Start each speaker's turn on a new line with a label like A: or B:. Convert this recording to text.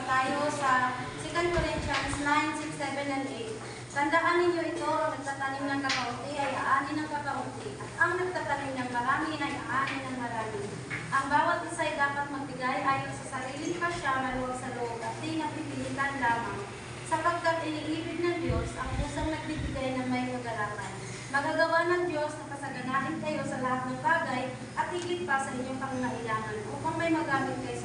A: tayo sa 2 Corinthians 9, 6, 7, and 8. Tandaan ninyo ito, ang nagtatanim ng kakaunti ay aanin ng kakaunti, at ang nagtatanim ng marami ay aanin ng marami. Ang bawat isa ay dapat magbigay ayon sa sariling pasya, maluwag sa loob, at di napipilitan lamang, sapagkat iniibig ng Diyos ang pusang nagbibigay ng may kagalakan. Magagawa ng Diyos na pasaganahin kayo sa lahat ng bagay at higit pa sa inyong pangangailangan upang may magamit kayo sa